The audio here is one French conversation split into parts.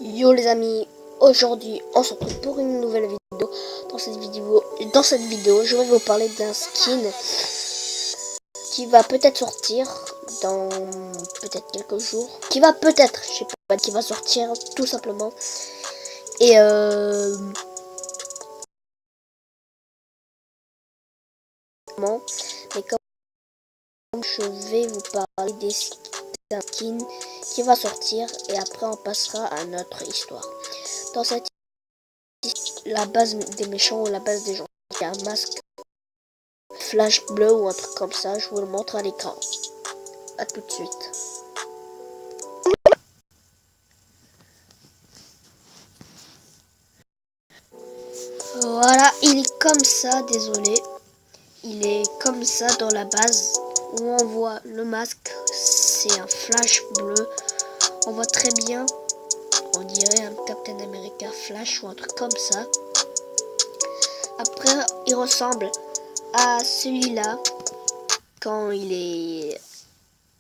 Yo les amis, aujourd'hui on se retrouve pour une nouvelle vidéo. Dans cette vidéo, je vais vous parler d'un skin qui va peut-être sortir dans peut-être quelques jours. Qui va peut-être, je sais pas, qui va sortir tout simplement. Et mais comme je vais vous parler d'un skin qui va sortir et après on passera à notre histoire. Dans cette la base des méchants ou la base des gens, il y a un masque flash bleu ou un truc comme ça, je vous le montre à l'écran. A tout de suite. Voilà, il est comme ça, désolé. Il est comme ça dans la base où on voit le masque, c'est un flash bleu. On voit très bien, on dirait un Captain America Flash ou un truc comme ça. Après, il ressemble à celui-là quand il est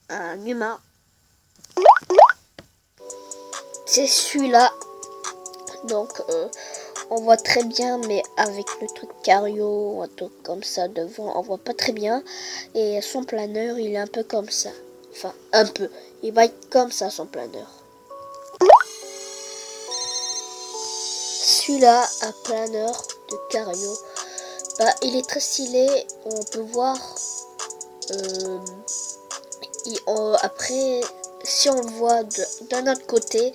un humain. C'est celui-là. Donc, on voit très bien, mais avec le truc cario, un truc comme ça devant, on voit pas très bien. Et son planeur, il est un peu comme ça. Enfin, un peu. Il va être comme ça, son planeur. Celui-là, un planeur de cario. Bah, il est très stylé. On peut voir. Après, si on le voit d'un autre côté,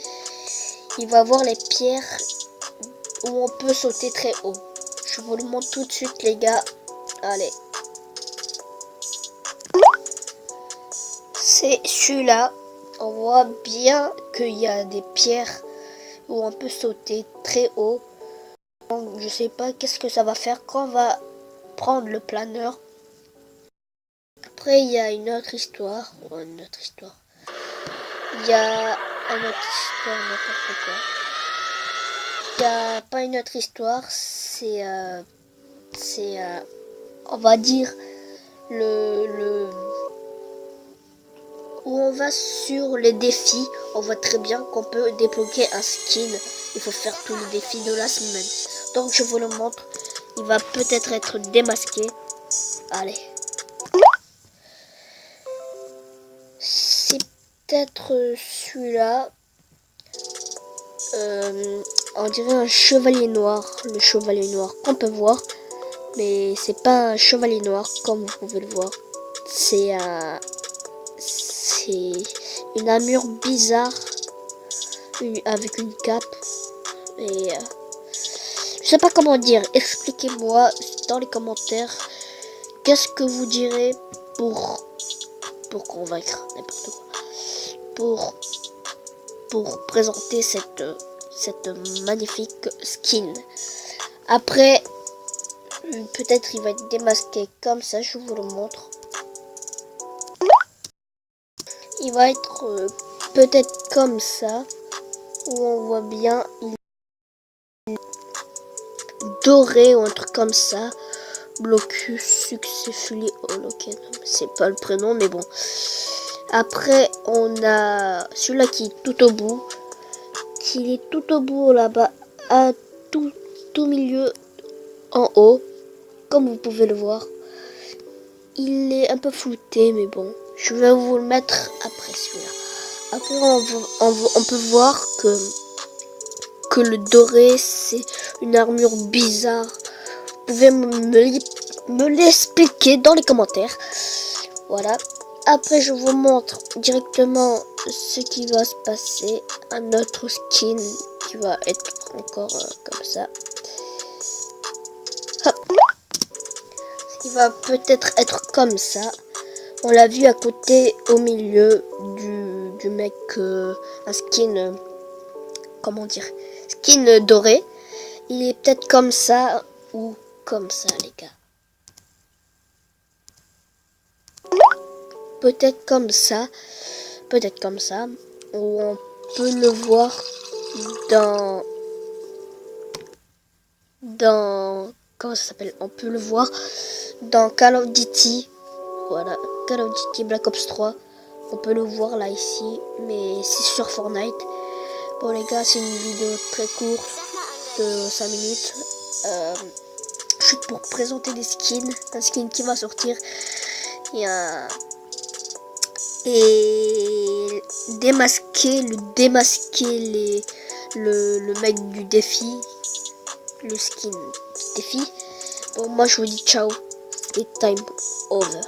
il va voir les pierres où on peut sauter très haut. Je vous le montre tout de suite les gars. Allez. C'est celui-là. On voit bien qu'il y a des pierres où on peut sauter très haut. Donc, je sais pas qu'est-ce que ça va faire quand on va prendre le planeur. Après il y a une autre histoire. Il y a une autre histoire, n'importe quoi. Il n'y a pas une autre histoire, c'est on va dire où on va sur les défis. On voit très bien qu'on peut débloquer un skin. Il faut faire tous les défis de la semaine. Donc je vous le montre. Il va peut-être être démasqué. Allez. C'est peut-être celui-là. On dirait un chevalier noir. Le chevalier noir qu'on peut voir. Mais c'est pas un chevalier noir comme vous pouvez le voir. C'est une armure bizarre avec une cape. Et je sais pas comment dire. Expliquez-moi dans les commentaires. Qu'est-ce que vous direz pour convaincre n'importe quoi. Pour présenter cette magnifique skin. Après, peut-être il va être démasqué comme ça, je vous le montre. Il va être peut-être comme ça, où on voit bien il est doré ou un truc comme ça. Blocus successfully holoken, c'est pas le prénom mais bon. Après on a celui-là qui est tout au bout. Qui est tout au bout là-bas, à tout milieu en haut, comme vous pouvez le voir. Il est un peu flouté, mais bon, je vais vous le mettre après celui-là. Après, on peut voir que le doré, c'est une armure bizarre. Vous pouvez me l'expliquer dans les commentaires. Voilà. Après, je vous montre directement ce qui va se passer. Un autre skin qui va être encore comme ça. Hop. Il va peut-être être comme ça. On l'a vu à côté, au milieu du mec, un skin, comment dire, skin doré. Il est peut-être comme ça ou comme ça, les gars. Peut-être comme ça, où on peut le voir dans comment ça s'appelle, on peut le voir dans Call of Duty. Voilà, Call of Duty Black Ops 3. On peut le voir là ici, mais c'est sur Fortnite. Bon les gars, c'est une vidéo très courte de 5 minutes. Juste pour présenter des skins, un skin qui va sortir. Et démasquer le mec du défi, le skin du défi. Bon, moi je vous dis ciao et time over.